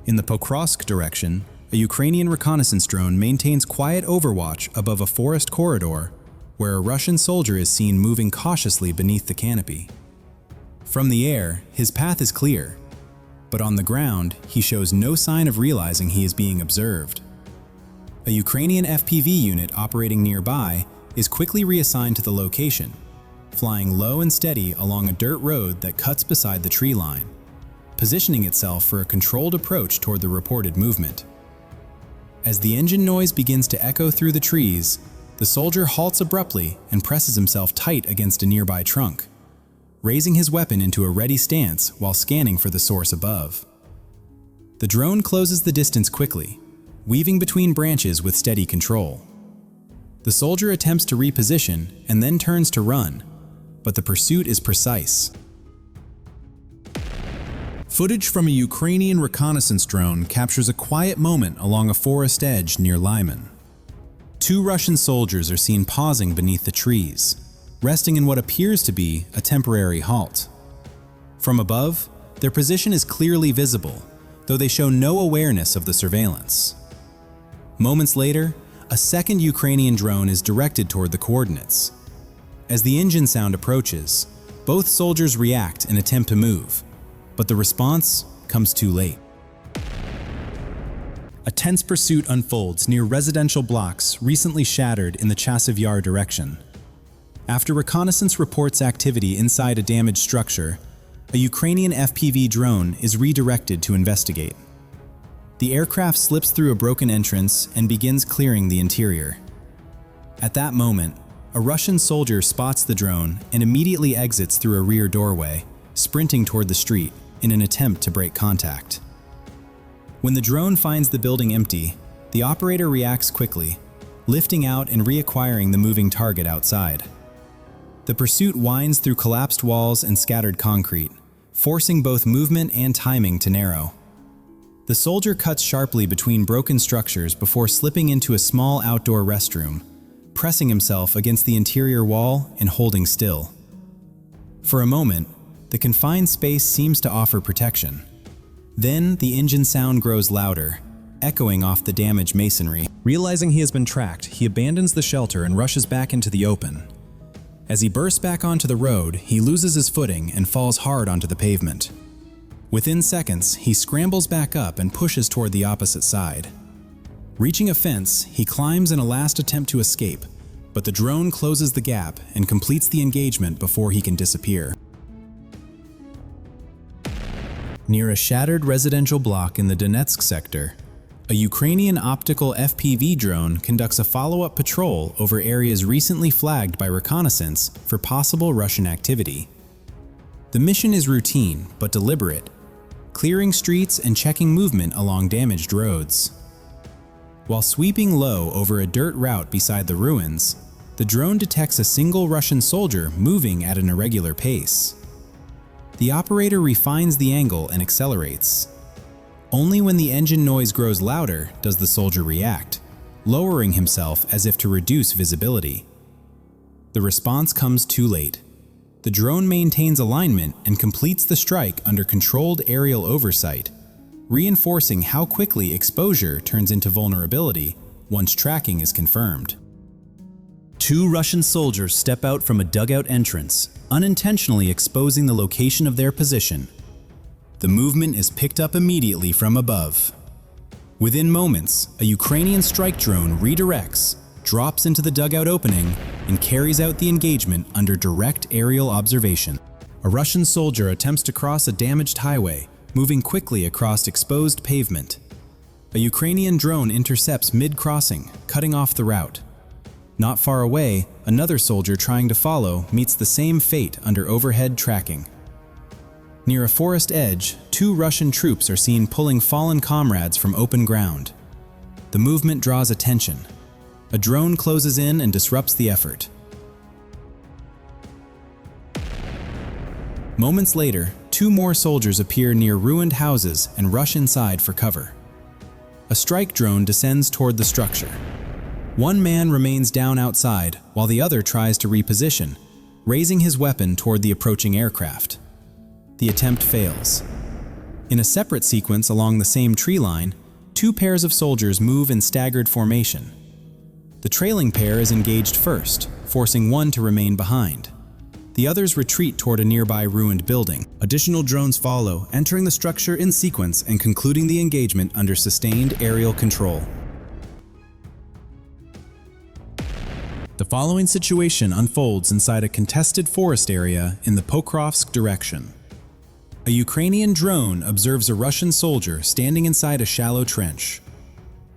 In the Pokrovsk direction, a Ukrainian reconnaissance drone maintains quiet overwatch above a forest corridor where a Russian soldier is seen moving cautiously beneath the canopy. From the air, his path is clear, but on the ground, he shows no sign of realizing he is being observed. A Ukrainian FPV unit operating nearby is quickly reassigned to the location, flying low and steady along a dirt road that cuts beside the tree line, positioning itself for a controlled approach toward the reported movement. As the engine noise begins to echo through the trees, the soldier halts abruptly and presses himself tight against a nearby trunk, raising his weapon into a ready stance while scanning for the source above. The drone closes the distance quickly, weaving between branches with steady control. The soldier attempts to reposition and then turns to run, but the pursuit is precise. Footage from a Ukrainian reconnaissance drone captures a quiet moment along a forest edge near Lyman. Two Russian soldiers are seen pausing beneath the trees, resting in what appears to be a temporary halt. From above, their position is clearly visible, though they show no awareness of the surveillance. Moments later, a second Ukrainian drone is directed toward the coordinates. As the engine sound approaches, both soldiers react and attempt to move, but the response comes too late. A tense pursuit unfolds near residential blocks recently shattered in the Chasiv Yar direction. After reconnaissance reports activity inside a damaged structure, a Ukrainian FPV drone is redirected to investigate. The aircraft slips through a broken entrance and begins clearing the interior. At that moment, a Russian soldier spots the drone and immediately exits through a rear doorway, sprinting toward the street in an attempt to break contact. When the drone finds the building empty, the operator reacts quickly, lifting out and reacquiring the moving target outside. The pursuit winds through collapsed walls and scattered concrete, forcing both movement and timing to narrow. The soldier cuts sharply between broken structures before slipping into a small outdoor restroom, pressing himself against the interior wall and holding still. For a moment, the confined space seems to offer protection. Then the engine sound grows louder, echoing off the damaged masonry. Realizing he has been tracked, he abandons the shelter and rushes back into the open. As he bursts back onto the road, he loses his footing and falls hard onto the pavement. Within seconds, he scrambles back up and pushes toward the opposite side. Reaching a fence, he climbs in a last attempt to escape, but the drone closes the gap and completes the engagement before he can disappear. Near a shattered residential block in the Donetsk sector, a Ukrainian optical FPV drone conducts a follow-up patrol over areas recently flagged by reconnaissance for possible Russian activity. The mission is routine but deliberate, clearing streets and checking movement along damaged roads. While sweeping low over a dirt route beside the ruins, the drone detects a single Russian soldier moving at an irregular pace. The operator refines the angle and accelerates. Only when the engine noise grows louder does the soldier react, lowering himself as if to reduce visibility. The response comes too late. The drone maintains alignment and completes the strike under controlled aerial oversight, reinforcing how quickly exposure turns into vulnerability once tracking is confirmed. Two Russian soldiers step out from a dugout entrance, unintentionally exposing the location of their position. The movement is picked up immediately from above. Within moments, a Ukrainian strike drone redirects, drops into the dugout opening, and carries out the engagement under direct aerial observation. A Russian soldier attempts to cross a damaged highway, moving quickly across exposed pavement. A Ukrainian drone intercepts mid-crossing, cutting off the route. Not far away, another soldier trying to follow meets the same fate under overhead tracking. Near a forest edge, two Russian troops are seen pulling fallen comrades from open ground. The movement draws attention. A drone closes in and disrupts the effort. Moments later, two more soldiers appear near ruined houses and rush inside for cover. A strike drone descends toward the structure. One man remains down outside while the other tries to reposition, raising his weapon toward the approaching aircraft. The attempt fails. In a separate sequence along the same tree line, two pairs of soldiers move in staggered formation. The trailing pair is engaged first, forcing one to remain behind. The others retreat toward a nearby ruined building. Additional drones follow, entering the structure in sequence and concluding the engagement under sustained aerial control. The following situation unfolds inside a contested forest area in the Pokrovsk direction. A Ukrainian drone observes a Russian soldier standing inside a shallow trench.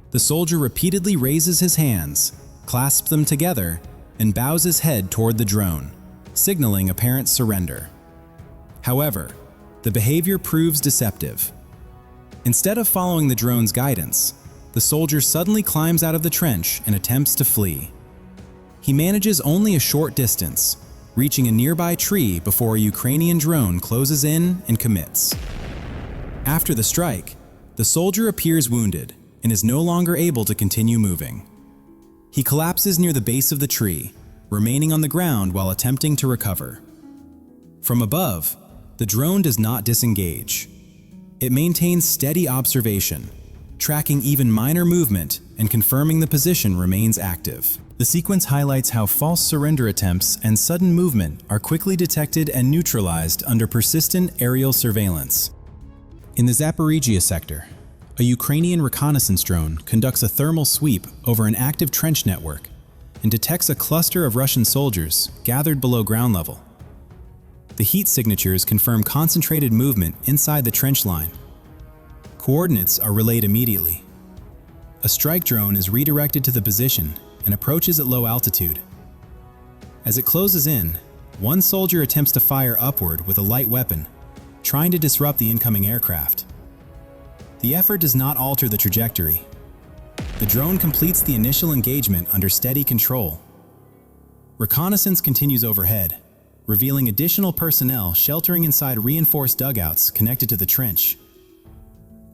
The soldier repeatedly raises his hands, clasps them together, and bows his head toward the drone, signaling apparent surrender. However, the behavior proves deceptive. Instead of following the drone's guidance, the soldier suddenly climbs out of the trench and attempts to flee. He manages only a short distance, reaching a nearby tree before a Ukrainian drone closes in and commits. After the strike, the soldier appears wounded and is no longer able to continue moving. He collapses near the base of the tree, remaining on the ground while attempting to recover. From above, the drone does not disengage. It maintains steady observation, tracking even minor movement and confirming the position remains active. The sequence highlights how false surrender attempts and sudden movement are quickly detected and neutralized under persistent aerial surveillance. In the Zaporizhia sector, a Ukrainian reconnaissance drone conducts a thermal sweep over an active trench network and detects a cluster of Russian soldiers gathered below ground level. The heat signatures confirm concentrated movement inside the trench line. Coordinates are relayed immediately. A strike drone is redirected to the position and approaches at low altitude. As it closes in, one soldier attempts to fire upward with a light weapon, trying to disrupt the incoming aircraft. The effort does not alter the trajectory. The drone completes the initial engagement under steady control. Reconnaissance continues overhead, revealing additional personnel sheltering inside reinforced dugouts connected to the trench.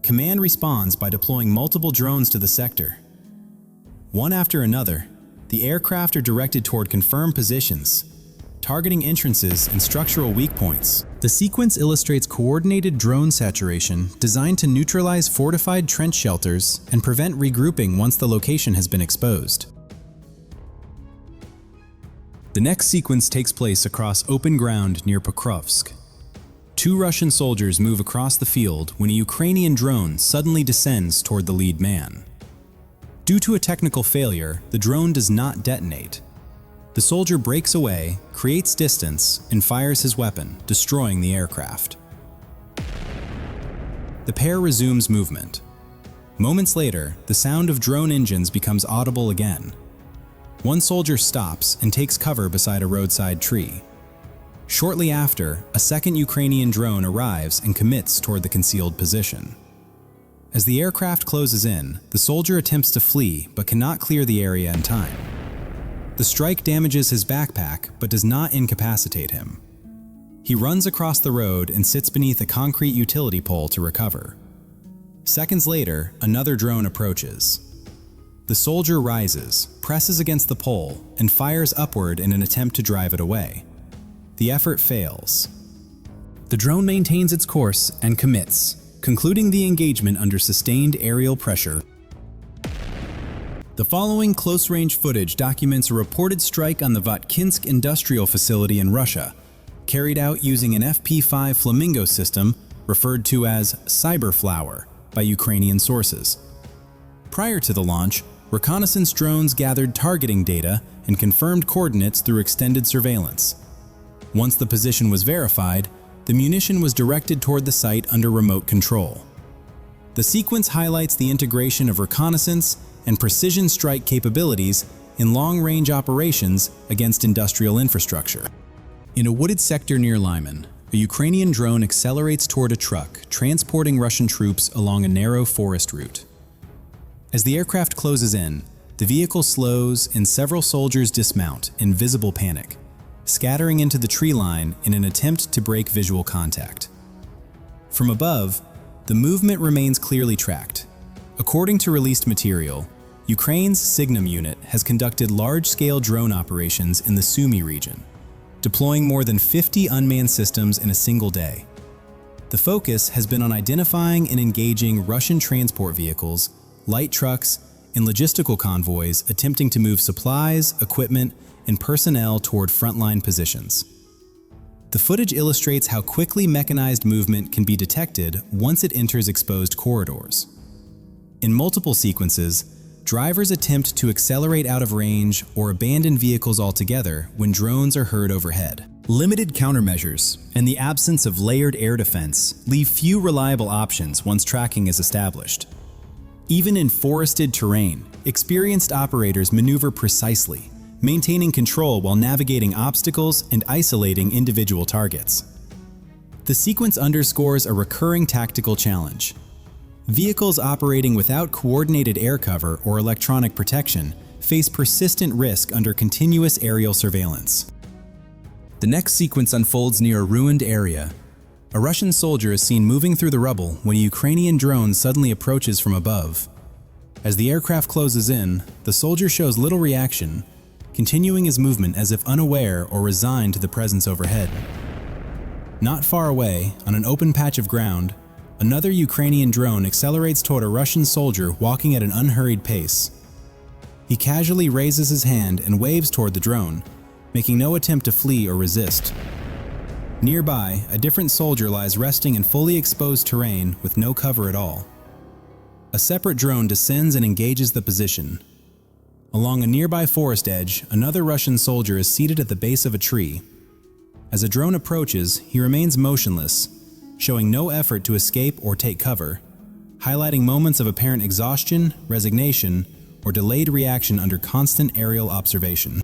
Command responds by deploying multiple drones to the sector. One after another, the aircraft are directed toward confirmed positions, targeting entrances and structural weak points. The sequence illustrates coordinated drone saturation designed to neutralize fortified trench shelters and prevent regrouping once the location has been exposed. The next sequence takes place across open ground near Pokrovsk. Two Russian soldiers move across the field when a Ukrainian drone suddenly descends toward the lead man. Due to a technical failure, the drone does not detonate. The soldier breaks away, creates distance, and fires his weapon, destroying the aircraft. The pair resumes movement. Moments later, the sound of drone engines becomes audible again. One soldier stops and takes cover beside a roadside tree. Shortly after, a second Ukrainian drone arrives and commits toward the concealed position. As the aircraft closes in, the soldier attempts to flee but cannot clear the area in time. The strike damages his backpack but does not incapacitate him. He runs across the road and sits beneath a concrete utility pole to recover. Seconds later, another drone approaches. The soldier rises, presses against the pole, and fires upward in an attempt to drive it away. The effort fails. The drone maintains its course and commits, concluding the engagement under sustained aerial pressure. The following close-range footage documents a reported strike on the Votkinsk industrial facility in Russia, carried out using an FP5 Flamingo system referred to as Cyberflower by Ukrainian sources. Prior to the launch, reconnaissance drones gathered targeting data and confirmed coordinates through extended surveillance. Once the position was verified, the munition was directed toward the site under remote control. The sequence highlights the integration of reconnaissance and precision strike capabilities in long-range operations against industrial infrastructure. In a wooded sector near Lyman, a Ukrainian drone accelerates toward a truck transporting Russian troops along a narrow forest route. As the aircraft closes in, the vehicle slows and several soldiers dismount in visible panic, scattering into the tree line in an attempt to break visual contact. From above, the movement remains clearly tracked. According to released material, Ukraine's Signum unit has conducted large-scale drone operations in the Sumy region, deploying more than 50 unmanned systems in a single day. The focus has been on identifying and engaging Russian transport vehicles, light trucks, and logistical convoys attempting to move supplies, equipment, and personnel toward frontline positions. The footage illustrates how quickly mechanized movement can be detected once it enters exposed corridors. In multiple sequences, drivers attempt to accelerate out of range or abandon vehicles altogether when drones are heard overhead. Limited countermeasures and the absence of layered air defense leave few reliable options once tracking is established. Even in forested terrain, experienced operators maneuver precisely, maintaining control while navigating obstacles and isolating individual targets. The sequence underscores a recurring tactical challenge. Vehicles operating without coordinated air cover or electronic protection face persistent risk under continuous aerial surveillance. The next sequence unfolds near a ruined area. A Russian soldier is seen moving through the rubble when a Ukrainian drone suddenly approaches from above. As the aircraft closes in, the soldier shows little reaction, continuing his movement as if unaware or resigned to the presence overhead. Not far away, on an open patch of ground, another Ukrainian drone accelerates toward a Russian soldier walking at an unhurried pace. He casually raises his hand and waves toward the drone, making no attempt to flee or resist. Nearby, a different soldier lies resting in fully exposed terrain with no cover at all. A separate drone descends and engages the position. Along a nearby forest edge, another Russian soldier is seated at the base of a tree. As a drone approaches, he remains motionless, showing no effort to escape or take cover, highlighting moments of apparent exhaustion, resignation, or delayed reaction under constant aerial observation.